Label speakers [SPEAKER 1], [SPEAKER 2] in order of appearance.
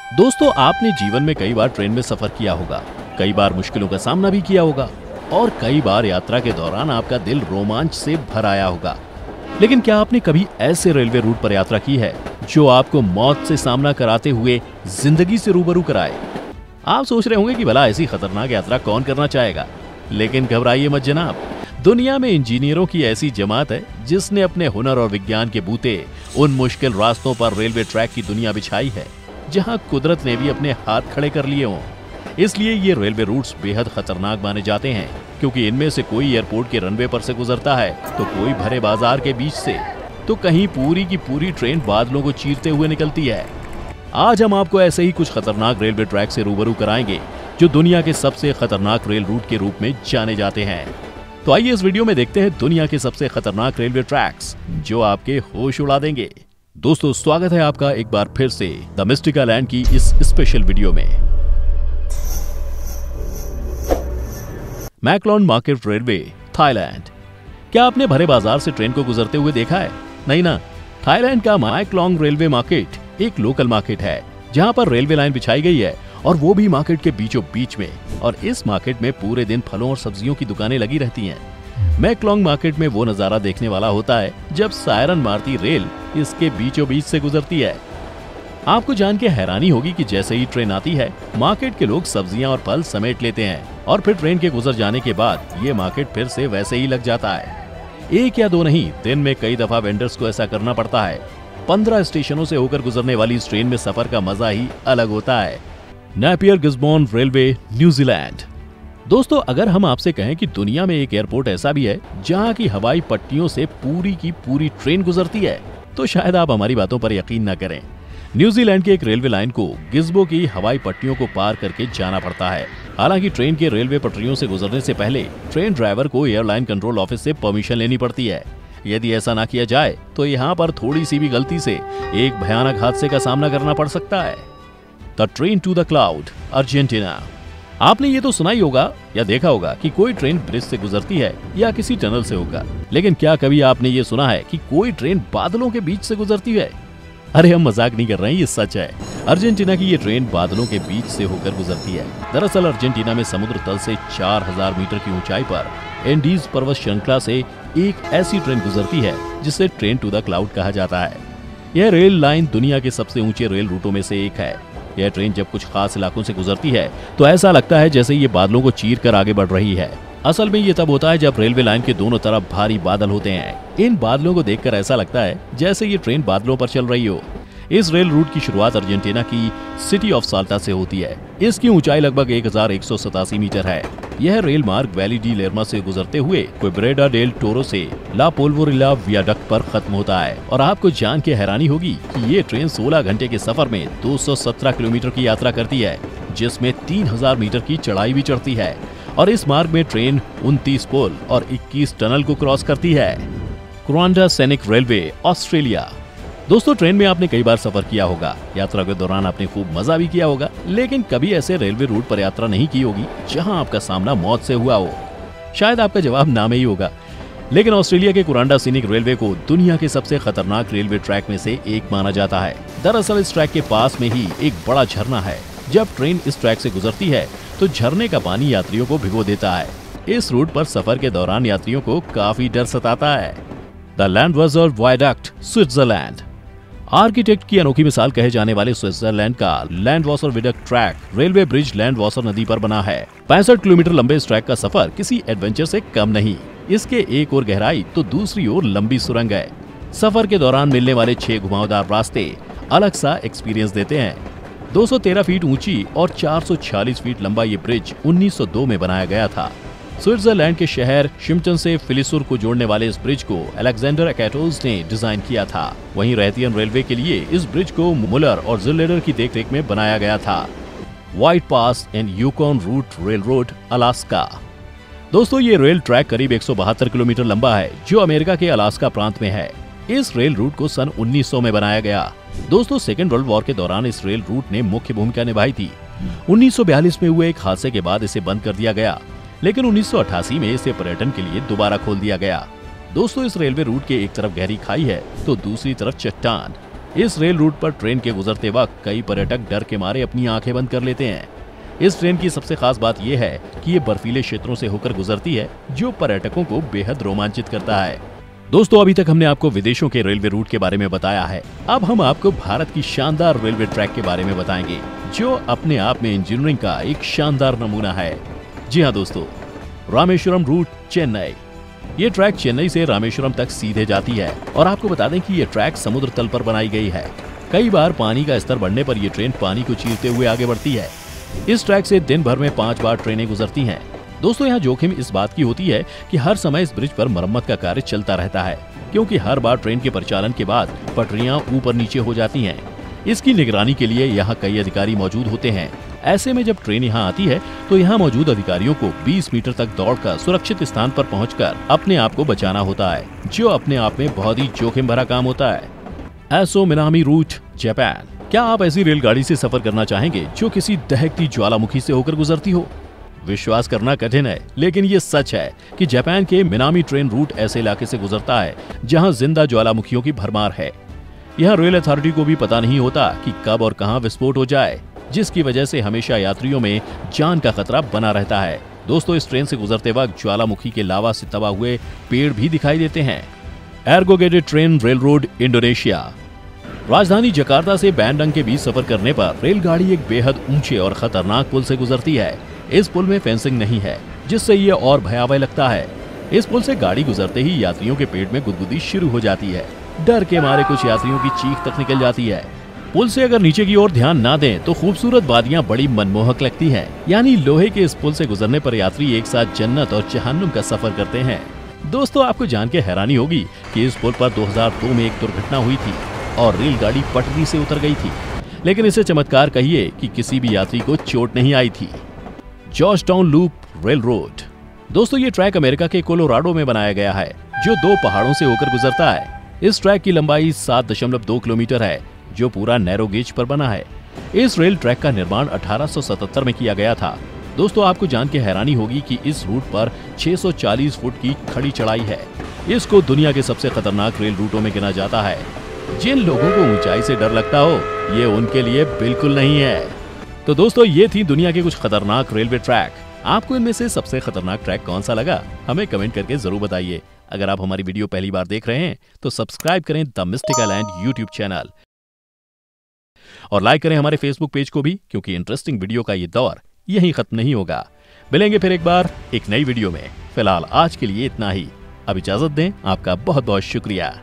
[SPEAKER 1] दोस्तों, आपने जीवन में कई बार ट्रेन में सफर किया होगा, कई बार मुश्किलों का सामना भी किया होगा और कई बार यात्रा के दौरान आपका दिल रोमांच से भर आया होगा। लेकिन क्या आपने कभी ऐसे रेलवे रूट पर यात्रा की है जो आपको मौत से सामना कराते हुए जिंदगी से रूबरू कराए? आप सोच रहे होंगे कि भला ऐसी खतरनाक यात्रा कौन करना चाहेगा, लेकिन घबराइए मत जनाब। दुनिया में इंजीनियरों की ऐसी जमात है जिसने अपने हुनर और विज्ञान के बूते उन मुश्किल रास्तों पर रेलवे ट्रैक की दुनिया बिछाई है जहां कुदरत ने भी अपने हाथ खड़े कर लिए हों। इसलिए ये रेलवे रूट्स बेहद खतरनाक माने जाते हैं, क्योंकि इनमें से कोई एयरपोर्ट के रनवे पर से गुजरता है तो कोई भरे बाजार के बीच से, तो कहीं पूरी की पूरी ट्रेन बादलों को चीरते हुए निकलती है। आज हम आपको ऐसे ही कुछ खतरनाक रेलवे ट्रैक से रूबरू कराएंगे जो दुनिया के सबसे खतरनाक रेल रूट के रूप में जाने जाते हैं। तो आइए इस वीडियो में देखते हैं दुनिया के सबसे खतरनाक रेलवे ट्रैक्स जो आपके होश उड़ा देंगे। दोस्तों, स्वागत है आपका एक बार फिर से द मिस्टिका लैंड की इस स्पेशल वीडियो में। मैकलॉन मार्केट रेलवे, थाईलैंड। क्या आपने भरे बाजार से ट्रेन को गुजरते हुए देखा है? नहीं ना। थाईलैंड का मैकलॉन्ग रेलवे मार्केट एक लोकल मार्केट है जहां पर रेलवे लाइन बिछाई गई है, और वो भी मार्केट के बीचों बीच में। और इस मार्केट में पूरे दिन फलों और सब्जियों की दुकानें लगी रहती हैं। मैकलॉन्ग मार्केट में वो नजारा देखने वाला होता है जब सायरन मारती रेल इसके बीचों बीच से गुजरती है। आपको जान के हैरानी होगी कि जैसे ही ट्रेन आती है, मार्केट के लोग सब्जियां और फल समेट लेते हैं, और फिर ट्रेन के गुजर जाने के बाद ये मार्केट फिर से वैसे ही लग जाता है। एक या दो नहीं, दिन में कई दफा वेंडर्स को ऐसा करना पड़ता है। 15 स्टेशनों से होकर गुजरने वाली इस ट्रेन में सफर का मजा ही अलग होता है। Napier Gisborne railway, New Zealand. दोस्तों, अगर हम आपसे कहें कि दुनिया में एक एयरपोर्ट ऐसा भी है जहां की हवाई पट्टियों से पूरी की पूरी ट्रेन गुजरती है, तो शायद आप हमारी बातों पर यकीन न करें। न्यूजीलैंड के एक रेलवे लाइन को गिस्बो की हवाई पट्टियों को पार करके जाना पड़ता है। हालांकि ट्रेन के रेलवे पटरियों से गुजरने से पहले ट्रेन ड्राइवर को एयरलाइन कंट्रोल ऑफिस से परमिशन लेनी पड़ती है। यदि ऐसा ना किया जाए तो यहाँ पर थोड़ी सी भी गलती से एक भयानक हादसे का सामना करना पड़ सकता है। The train to the cloud, Argentina. आपने ये तो सुना ही होगा या देखा होगा कि कोई ट्रेन ब्रिज से गुजरती है या किसी टनल से होकर, लेकिन क्या कभी आपने ये सुना है कि कोई ट्रेन बादलों के बीच से गुजरती है? अरे हम मजाक नहीं कर रहे हैं, ये सच है। अर्जेंटीना की ये ट्रेन बादलों के बीच से होकर गुजरती है। दरअसल अर्जेंटीना में समुद्र तल से 4000 मीटर की ऊंचाई पर एंडीज पर्वत श्रृंखला से एक ऐसी ट्रेन गुजरती है जिसे ट्रेन टू द क्लाउड कहा जाता है। यह रेल लाइन दुनिया के सबसे ऊंचे रेल रूटों में से एक है। यह ट्रेन जब कुछ खास इलाकों से गुजरती है तो ऐसा लगता है जैसे ये बादलों को चीर कर आगे बढ़ रही है। असल में ये तब होता है जब रेलवे लाइन के दोनों तरफ भारी बादल होते हैं। इन बादलों को देखकर ऐसा लगता है जैसे ये ट्रेन बादलों पर चल रही हो। इस रेल रूट की शुरुआत अर्जेंटीना की सिटी ऑफ साल्टा से होती है। इसकी ऊंचाई लगभग 1187 मीटर है। यह रेल मार्ग वैली डी लेर्मा से गुजरते हुए क्वेब्रेडा डेल टोरो से ला पोल्वोरिला वियाडक्ट पर खत्म होता है। और आपको जान के हैरानी होगी कि ये ट्रेन 16 घंटे के सफर में 217 किलोमीटर की यात्रा करती है, जिसमें 3000 मीटर की चढ़ाई भी चढ़ती है। और इस मार्ग में ट्रेन 29 पुल और 21 टनल को क्रॉस करती है। क्वांडा सैनिक रेलवे, ऑस्ट्रेलिया। दोस्तों, ट्रेन में आपने कई बार सफर किया होगा। यात्रा के दौरान आपने खूब मजा भी किया होगा, लेकिन कभी ऐसे रेलवे रूट पर यात्रा नहीं की होगी जहां आपका सामना मौत से हुआ हो। शायद आपका जवाब ना में ही होगा, लेकिन ऑस्ट्रेलिया के क्वांडा सैनिक रेलवे को दुनिया के सबसे खतरनाक रेलवे ट्रैक में से एक माना जाता है। दरअसल इस ट्रैक के पास में ही एक बड़ा झरना है। जब ट्रेन इस ट्रैक से गुजरती है तो झरने का पानी यात्रियों को भिगो देता है। इस रूट पर सफर के दौरान यात्रियों को काफी डर सताता है। The Landwasser viaduct, Switzerland. Architect की अनोखी मिसाल कहे जाने वाले स्विट्जरलैंड का Landwasser viaduct track railway bridge Landwasser नदी पर बना है। 65 किलोमीटर लंबे इस ट्रैक का सफर किसी एडवेंचर से कम नहीं। इसके एक ओर गहराई तो दूसरी ओर लंबी सुरंग है। सफर के दौरान मिलने वाले 6 घुमावदार रास्ते अलग सा एक्सपीरियंस देते हैं। 213 फीट ऊंची और 446 फीट लंबा ये ब्रिज 1902 में बनाया गया था। स्विट्जरलैंड के शहर शिम्टन से फिलिसुर को जोड़ने वाले इस ब्रिज को अलेक्जेंडर एकैटोस ने डिजाइन किया था। वहीं रेथियन रेलवे के लिए इस ब्रिज को मुलर और जिलेडर की देखरेख में बनाया गया था। White Pass and Yukon route railroad, Alaska. दोस्तों, ये रेल ट्रैक करीब 172 किलोमीटर लंबा है जो अमेरिका के अलास्का प्रांत में है। इस रेल रूट को सन 1900 में बनाया गया। दोस्तों, सेकेंड वर्ल्ड वॉर के दौरान इस रेल रूट ने मुख्य भूमिका निभाई थी। 1942 में हुए एक हादसे के बाद इसे बंद कर दिया गया, लेकिन 1988 में इसे पर्यटन के लिए दोबारा खोल दिया गया। दोस्तों, इस रेलवे रूट के एक तरफ गहरी खाई है तो दूसरी तरफ चट्टान। इस रेल रूट पर ट्रेन के गुजरते वक्त कई पर्यटक डर के मारे अपनी आंखें बंद कर लेते हैं। इस ट्रेन की सबसे खास बात यह है कि ये बर्फीले क्षेत्रों से होकर गुजरती है, जो पर्यटकों को बेहद रोमांचित करता है। दोस्तों, अभी तक हमने आपको विदेशों के रेलवे रूट के बारे में बताया है। अब हम आपको भारत की शानदार रेलवे ट्रैक के बारे में बताएंगे, जो अपने आप में इंजीनियरिंग का एक शानदार नमूना है। जी हाँ दोस्तों, रामेश्वरम रूट चेन्नई। ये ट्रैक चेन्नई से रामेश्वरम तक सीधे जाती है और आपको बता दें कि ये ट्रैक समुद्र तल पर बनाई गई है। कई बार पानी का स्तर बढ़ने पर यह ट्रेन पानी को चीरते हुए आगे बढ़ती है। इस ट्रैक से दिन भर में 5 बार ट्रेनें गुजरती हैं। दोस्तों, यहाँ जोखिम इस बात की होती है कि हर समय इस ब्रिज पर मरम्मत का कार्य चलता रहता है, क्योंकि हर बार ट्रेन के परिचालन के बाद पटरियां ऊपर नीचे हो जाती हैं। इसकी निगरानी के लिए यहाँ कई अधिकारी मौजूद होते हैं। ऐसे में जब ट्रेन यहाँ आती है तो यहाँ मौजूद अधिकारियों को 20 मीटर तक दौड़कर सुरक्षित स्थान पर पहुंचकर अपने आप को बचाना होता है, जो अपने आप में बहुत ही जोखिम भरा काम होता है। एसो मिनामी रूट जापान। क्या आप ऐसी रेलगाड़ी से सफर करना चाहेंगे जो किसी दहकती ज्वालामुखी से होकर गुजरती हो? विश्वास करना कठिन है, लेकिन ये सच है कि जापान के मिनामी ट्रेन रूट ऐसे इलाके से गुजरता है जहां जिंदा ज्वालामुखियों की भरमार है। यहाँ रेल अथॉरिटी को भी पता नहीं होता कि कब और कहां विस्फोट हो जाए, जिसकी वजह से हमेशा यात्रियों में जान का खतरा बना रहता है। दोस्तों, इस ट्रेन से गुजरते वक्त ज्वालामुखी के लावा से तबाह हुए पेड़ भी दिखाई देते हैं। एर्गोगेटेड ट्रेन रेल रोड इंडोनेशिया। राजधानी जकार्ता से बैंडंग के बीच सफर करने पर रेलगाड़ी एक बेहद ऊंचे और खतरनाक पुल से गुजरती है। इस पुल में फेंसिंग नहीं है, जिससे ये और भयावह लगता है। इस पुल से गाड़ी गुजरते ही यात्रियों के पेट में गुदगुदी शुरू हो जाती है। डर के मारे कुछ यात्रियों की चीख तक निकल जाती है। पुल से अगर नीचे की ओर ध्यान ना दें तो खूबसूरत वादियां बड़ी मनमोहक लगती हैं। यानी लोहे के इस पुल से गुजरने पर यात्री एक साथ जन्नत और जहन्नुम का सफर करते हैं। दोस्तों, आपको जान के हैरानी होगी कि इस पुल पर 2002 में एक दुर्घटना हुई थी और रेलगाड़ी पटरी से उतर गई थी, लेकिन इसे चमत्कार कहिए कि किसी भी यात्री को चोट नहीं आई थी। Georgetown loop rail road. दोस्तों, ये ट्रैक अमेरिका के कोलोराडो में बनाया गया है, जो 2 पहाड़ों से होकर गुजरता है। इस ट्रैक की लंबाई 7.2 किलोमीटर है, जो पूरा नैरो गेज पर बना है। इस रेल ट्रैक का निर्माण 1877 में किया गया था। दोस्तों, आपको जान के हैरानी होगी कि इस रूट पर 640 फुट की खड़ी चढ़ाई है। इसको दुनिया के सबसे खतरनाक रेल रूटों में गिना जाता है। जिन लोगों को ऊंचाई से डर लगता हो, ये उनके लिए बिल्कुल नहीं है। तो दोस्तों, ये थी दुनिया के कुछ खतरनाक रेलवे ट्रैक। आपको इनमें से सबसे खतरनाक ट्रैक कौन सा लगा, हमें कमेंट करके जरूर बताइए। अगर आप हमारी वीडियो पहली बार देख रहे हैं तो सब्सक्राइब करें the mystical and YouTube channel और लाइक करें हमारे फेसबुक पेज को भी, क्योंकि इंटरेस्टिंग वीडियो का ये दौर यहीं खत्म नहीं होगा। मिलेंगे फिर एक बार एक नई वीडियो में। फिलहाल आज के लिए इतना ही। अब इजाजत दें। आपका बहुत बहुत शुक्रिया।